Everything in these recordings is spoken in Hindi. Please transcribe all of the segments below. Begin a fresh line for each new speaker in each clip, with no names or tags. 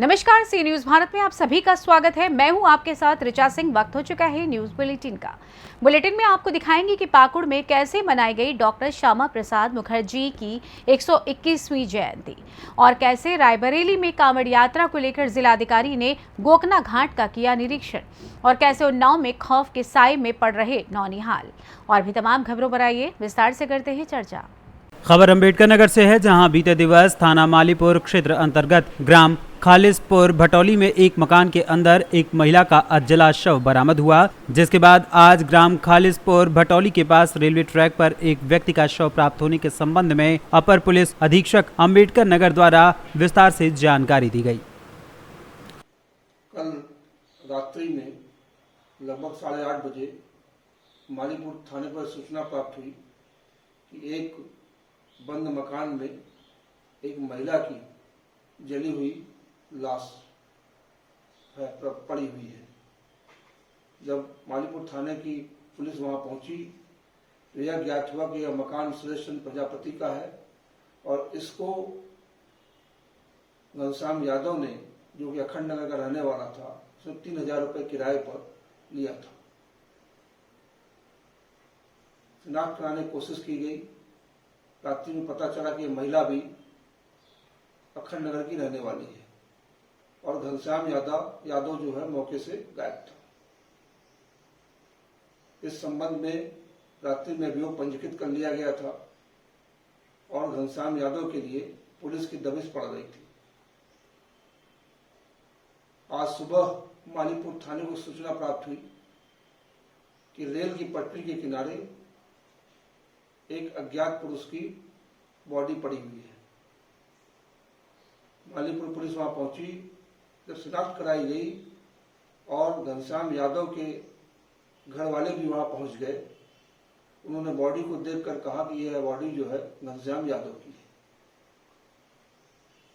नमस्कार, सी न्यूज भारत में आप सभी का स्वागत है। मैं हूं आपके साथ ऋचा सिंह। वक्त हो चुका है न्यूज बुलेटिन का। बुलेटिन में आपको दिखाएंगे कि पाकुड़ में कैसे मनाई गई डॉक्टर श्यामा प्रसाद मुखर्जी की 121वीं जयंती और कैसे रायबरेली में कांवड़ यात्रा को लेकर जिलाधिकारी ने गोकना घाट का किया निरीक्षण और कैसे उन्नाव में खौफ के साए में पड़ रहे नौनिहाल। और भी तमाम खबरों पर आइए विस्तार से करते हैं चर्चा।
खबर अम्बेडकर नगर से है, जहां बीते दिवस थाना मालीपुर क्षेत्र अंतर्गत ग्राम खालिसपुर भटौली में एक मकान के अंदर एक महिला का अधजला शव बरामद हुआ, जिसके बाद आज ग्राम खालिसपुर भटौली के पास रेलवे ट्रैक पर एक व्यक्ति का शव प्राप्त होने के संबंध में अपर पुलिस अधीक्षक अम्बेडकर नगर द्वारा विस्तार से जानकारी दी गई।
कल रात्रि में लगभग 8:30 बजे मालीपुर थाने पर सूचना प्राप्त हुई कि एक बंद मकान में एक महिला की जली हुई लाश पड़ी हुई है। जब मालीपुर थाने की पुलिस वहां पहुंची तो यह ज्ञात हुआ कि यह मकान सुरेश चंद्र प्रजापति का है और इसको घनश्याम यादव ने, जो कि अखंड नगर का रहने वाला था, उसने 3000 रुपये किराए पर लिया था। शिनाख्त कराने की कोशिश की गई। रात्रि में पता चला कि महिला भी अखंड नगर की रहने वाली है और घनश्याम यादव जो है मौके से गायब था। इस संबंध में रात्रि में अभियोग पंजीकृत कर लिया गया था और घनश्याम यादव के लिए पुलिस की दबिश पड़ रही थी। आज सुबह मालीपुर थाने को सूचना प्राप्त हुई कि रेल की पटरी के किनारे एक अज्ञात पुरुष की बॉडी पड़ी हुई है। मालीपुर पुलिस वहां पहुंची। जब शिनाख्त कराई गई और घनश्याम यादव के घर वाले भी वहां पहुंच गए, उन्होंने बॉडी को देखकर कहा कि यह बॉडी जो है घनश्याम यादव की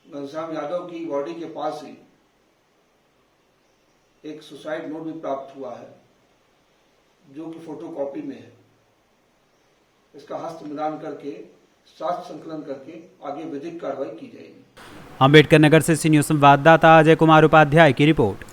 है। घनश्याम यादव की बॉडी के पास ही एक सुसाइड नोट भी प्राप्त हुआ है, जो कि फोटोकॉपी में है। इसका हस्त मिलान करके साक्ष्य संकलन करके आगे विधिक कार्रवाई की जाएगी।
अम्बेडकर नगर से सी न्यूज संवाददाता अजय कुमार उपाध्याय की रिपोर्ट।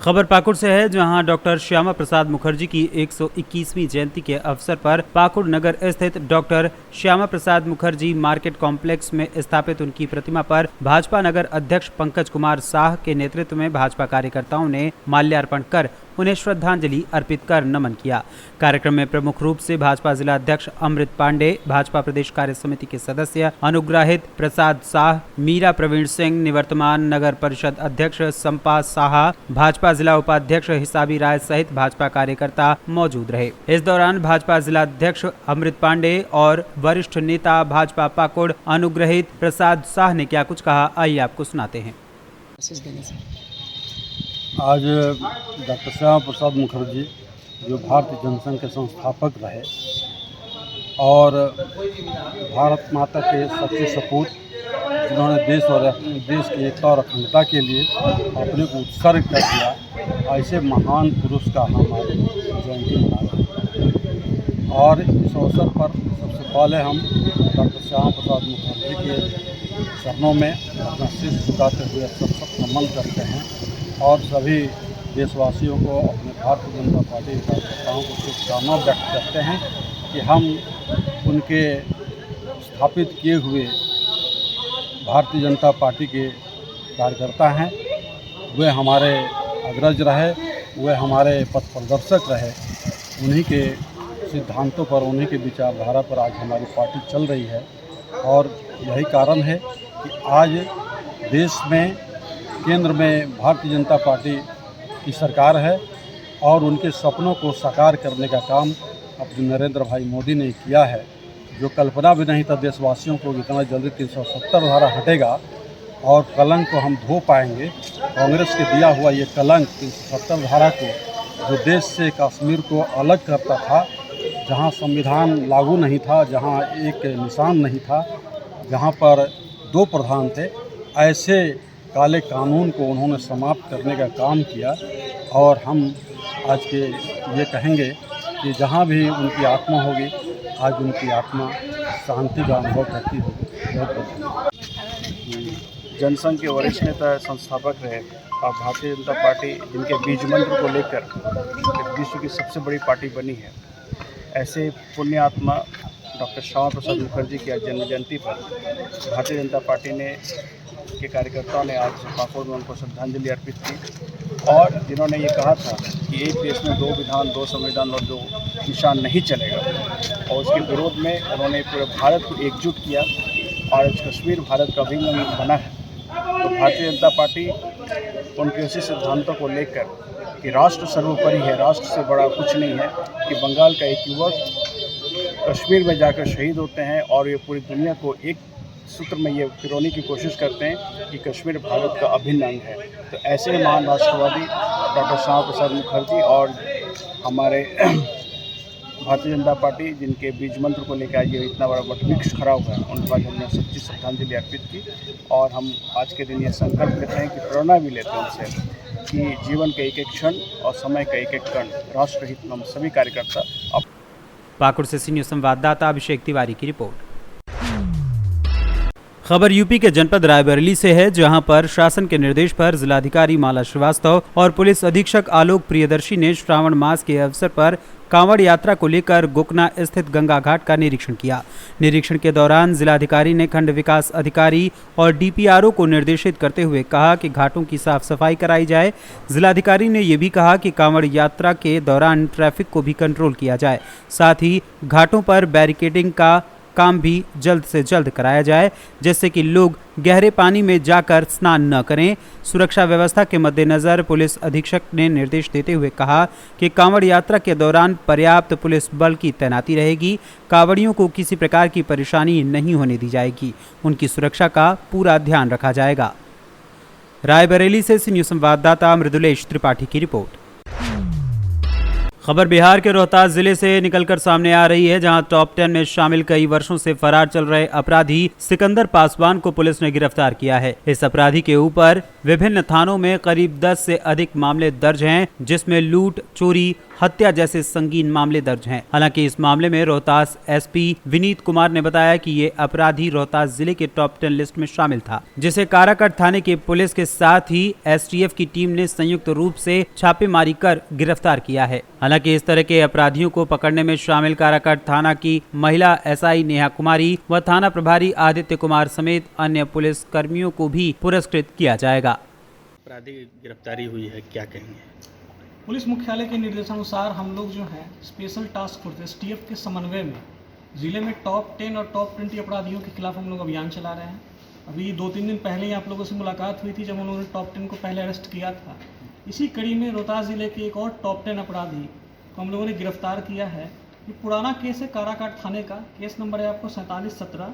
खबर पाकुड़ से है, जहां डॉक्टर श्यामा प्रसाद मुखर्जी की 121वीं जयंती के अवसर पर पाकुड़ नगर स्थित doctor Shyama Prasad Mukherjee market complex में स्थापित उनकी प्रतिमा पर भाजपा नगर अध्यक्ष पंकज कुमार साह के नेतृत्व में भाजपा कार्यकर्ताओं ने माल्यार्पण कर उन्हें श्रद्धांजलि अर्पित कर नमन किया। कार्यक्रम में प्रमुख रूप से भाजपा जिला अध्यक्ष अमृत पांडे, भाजपा प्रदेश कार्य समिति के सदस्य अनुग्रहित प्रसाद साह, मीरा प्रवीण सिंह, निवर्तमान नगर परिषद अध्यक्ष संपा साहा, भाजपा जिला उपाध्यक्ष हिसाबी राय सहित भाजपा कार्यकर्ता मौजूद रहे। इस दौरान भाजपा जिला अध्यक्ष अमृत पांडे और वरिष्ठ नेता भाजपा पाकुड़ अनुग्रहित प्रसाद साह ने क्या कुछ कहा, आइए आपको सुनाते हैं।
आज डॉक्टर श्यामा प्रसाद मुखर्जी, जो भारतीय जनसंघ के संस्थापक रहे और भारत माता के सच्चे सपूत, जिन्होंने देश की एकता और अखंडता के लिए अपने को उत्सर्ग कर दिया, ऐसे महान पुरुष का हम आज जयंती मना रहे हैं। और इस अवसर पर सबसे पहले हम डॉक्टर श्यामा प्रसाद मुखर्जी के चरणों में अपना शीश झुकाते हुए सब नमन करते हैं और सभी देशवासियों को, अपने भारतीय जनता पार्टी के कार्यकर्ताओं को शुभकामनाएं व्यक्त करते हैं कि हम उनके स्थापित किए हुए भारतीय जनता पार्टी के कार्यकर्ता हैं। वे हमारे अग्रज रहे, वे हमारे पथ प्रदर्शक रहे। उन्हीं के सिद्धांतों पर, उन्हीं के विचारधारा पर आज हमारी पार्टी चल रही है और यही कारण है कि आज देश में, केंद्र में भारतीय जनता पार्टी की सरकार है और उनके सपनों को साकार करने का काम अपने नरेंद्र भाई मोदी ने किया है। जो कल्पना भी नहीं था देशवासियों को इतना जल्दी 370 धारा हटेगा और कलंक को हम धो पाएंगे। कांग्रेस के दिया हुआ ये कलंक 370 धारा को, जो देश से कश्मीर को अलग करता था, जहां संविधान लागू नहीं था, जहां एक निशान नहीं था, जहां पर 2 प्रधान थे, ऐसे काले कानून को उन्होंने समाप्त करने का काम किया। और हम आज के ये कहेंगे कि जहाँ भी उनकी आत्मा होगी, आज उनकी आत्मा शांति का अनुभव करती होगी। बहुत बहुत
जनसंघ के वरिष्ठ नेता संस्थापक रहे और भारतीय जनता पार्टी जिनके बीज मंत्र को लेकर विश्व की सबसे बड़ी पार्टी बनी है, ऐसे पुण्यात्मा डॉक्टर श्यामा प्रसाद मुखर्जी की आज जन्म जयंती पर भारतीय जनता पार्टी ने के कार्यकर्ताओं ने आज पाकुड़ में उनको श्रद्धांजलि अर्पित की और जिन्होंने ये कहा था कि एक देश में 2 विधान 2 संविधान और 2 निशान नहीं चलेगा और उसके विरोध में उन्होंने पूरे भारत को एकजुट किया और आज कश्मीर भारत का अभिन्न अंग बना है। तो भारतीय जनता पार्टी उनके उसी सिद्धांतों को लेकर कि राष्ट्र सर्वोपरि है, राष्ट्र से बड़ा कुछ नहीं है, कि बंगाल का एक युवक कश्मीर में जाकर शहीद होते हैं और ये पूरी दुनिया को एक सूत्र में ये पिरोने की कोशिश करते हैं कि कश्मीर भारत का अभिन्न अंग है। तो ऐसे महान राष्ट्रवादी डॉक्टर श्यामा प्रसाद मुखर्जी और हमारे भारतीय जनता पार्टी जिनके बीज मंत्र को लेकर आज ये इतना बड़ा वटवृक्ष खड़ा हुआ है, उनके बाद हमने सच्ची श्रद्धांजलि अर्पित की और हम आज के दिन ये संकल्प लेते हैं कि प्रेरणा भी लेते हैं उनसे कि जीवन के एक एक क्षण और समय का एक एक कण राष्ट्रहित में हम सभी कार्यकर्ता।
पाकुड़ से सी न्यूज़ संवाददाता अभिषेक तिवारी की रिपोर्ट। खबर यूपी के जनपद रायबरेली से है, जहां पर शासन के निर्देश पर जिलाधिकारी माला श्रीवास्तव और पुलिस अधीक्षक आलोक प्रियदर्शी ने श्रावण मास के अवसर पर कांवड़ यात्रा को लेकर गोकना स्थित गंगा घाट का निरीक्षण किया। निरीक्षण के दौरान जिलाधिकारी ने खंड विकास अधिकारी और डीपीआरओ को निर्देशित करते हुए कहा कि घाटों की साफ सफाई कराई जाए। जिलाधिकारी ने यह भी कहा कि कांवड़ यात्रा के दौरान ट्रैफिक को भी कंट्रोल किया जाए, साथ ही घाटों पर बैरिकेडिंग का काम भी जल्द से जल्द कराया जाए, जिससे कि लोग गहरे पानी में जाकर स्नान न करें। सुरक्षा व्यवस्था के मद्देनजर पुलिस अधीक्षक ने निर्देश देते हुए कहा कि कांवड़ यात्रा के दौरान पर्याप्त पुलिस बल की तैनाती रहेगी। कांवड़ियों को किसी प्रकार की परेशानी नहीं होने दी जाएगी, उनकी सुरक्षा का पूरा ध्यान रखा जाएगा। रायबरेली से सी न्यूज़ संवाददाता मृदुलेश त्रिपाठी की रिपोर्ट। खबर बिहार के रोहतास जिले से निकलकर सामने आ रही है, जहां टॉप 10 में शामिल कई वर्षों से फरार चल रहे अपराधी सिकंदर पासवान को पुलिस ने गिरफ्तार किया है। इस अपराधी के ऊपर विभिन्न थानों में करीब 10 से अधिक मामले दर्ज हैं, जिसमें लूट, चोरी, हत्या जैसे संगीन मामले दर्ज हैं। हालांकि इस मामले में रोहतास एसपी विनीत कुमार ने बताया कि ये अपराधी रोहतास जिले के टॉप 10 लिस्ट में शामिल था, जिसे काराकट थाने की पुलिस के साथ ही एसटीएफ की टीम ने संयुक्त रूप से छापेमारी कर गिरफ्तार किया है। हालांकि इस तरह के अपराधियों को पकड़ने में शामिल काराकट थाना की महिला एसआई नेहा कुमारी व थाना प्रभारी आदित्य कुमार समेत अन्य पुलिस कर्मियों को भी पुरस्कृत किया जाएगा।
अपराधी गिरफ्तारी हुई है, क्या कहेंगे?
पुलिस मुख्यालय के निर्देशानुसार हम लोग जो है स्पेशल टास्क फोर्स एसटीएफ के समन्वय में ज़िले में टॉप 10 और टॉप 20 अपराधियों के खिलाफ हम लोग अभियान चला रहे हैं। अभी 2-3 दिन पहले ही आप लोगों से मुलाकात हुई थी जब उन्होंने टॉप 10 को पहले अरेस्ट किया था। इसी कड़ी में रोहतास ज़िले के एक और टॉप 10 अपराधी को हम लोगों ने गिरफ्तार किया है। ये पुराना केस है काराकाट थाने का, केस नंबर है आपको 4717।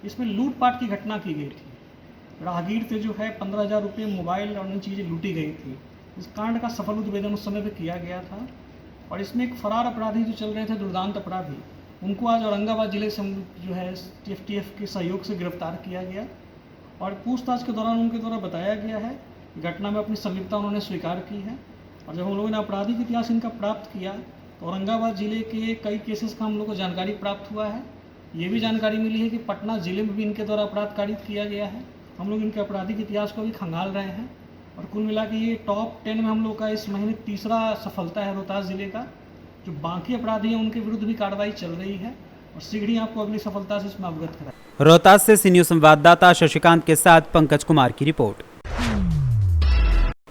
इसमें लूटपाट की घटना की गई थी। राहगीर से जो है 15,000 रुपये, मोबाइल और अन्य चीज़ें लूटी गई थी। इस कांड का सफल उद्भेदन उस समय पे किया गया था और इसमें एक फरार अपराधी जो चल रहे थे, दुर्दांत अपराधी, उनको आज औरंगाबाद जिले से जो है टीएफ के सहयोग से गिरफ्तार किया गया और पूछताछ के दौरान उनके द्वारा बताया गया है घटना में अपनी संलिप्तता उन्होंने स्वीकार की है। और जब हम लोगों ने आपराधिक इतिहास इनका प्राप्त किया तो औरंगाबाद जिले के कई केसेस का हम लोग को जानकारी प्राप्त हुआ है। ये भी जानकारी मिली है कि पटना जिले में भी इनके द्वारा अपराध कारित किया गया है। हम लोग इनके आपराधिक इतिहास को भी खंगाल रहे हैं और कुल मिला के ये टॉप 10 में हम लोग का इस महीने तीसरा सफलता है रोहतास जिले का। जो बाकी अपराधी हैं उनके विरुद्ध भी कार्रवाई चल रही है और शीघ्र ही आपको अगली सफलता से इसमें अवगत कराएं।
रोहतास से सी न्यूज़ संवाददाता शशिकांत के साथ पंकज कुमार की रिपोर्ट।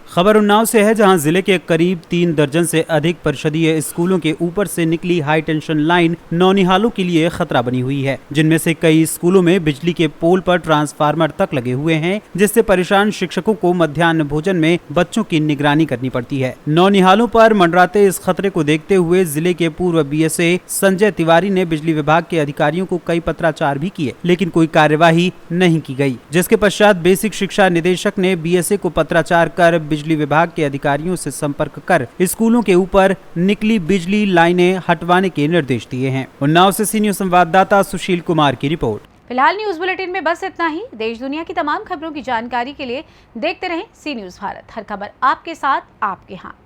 खबर उन्नाव से है, जहां जिले के करीब 3 दर्जन से अधिक परिषदीय स्कूलों के ऊपर से निकली हाई टेंशन लाइन नौनिहालों के लिए खतरा बनी हुई है, जिनमें से कई स्कूलों में बिजली के पोल पर ट्रांसफार्मर तक लगे हुए हैं, जिससे परेशान शिक्षकों को मध्याह्न भोजन में बच्चों की निगरानी करनी पड़ती है। नौनिहालों पर मंडराते इस खतरे को देखते हुए जिले के पूर्व बीएसए संजय तिवारी ने बिजली विभाग के अधिकारियों को कई पत्राचार भी किए, लेकिन कोई कार्यवाही नहीं की गई, जिसके पश्चात बेसिक शिक्षा निदेशक ने बीएसए को पत्राचार कर बिजली विभाग के अधिकारियों से संपर्क कर स्कूलों के ऊपर निकली बिजली लाइनें हटवाने के निर्देश दिए हैं। उन्नाव से सी न्यूज़ संवाददाता सुशील कुमार की रिपोर्ट।
फिलहाल न्यूज बुलेटिन में बस इतना ही। देश दुनिया की तमाम खबरों की जानकारी के लिए देखते रहें सी न्यूज़ भारत। हर खबर आपके साथ, आपके हाथ।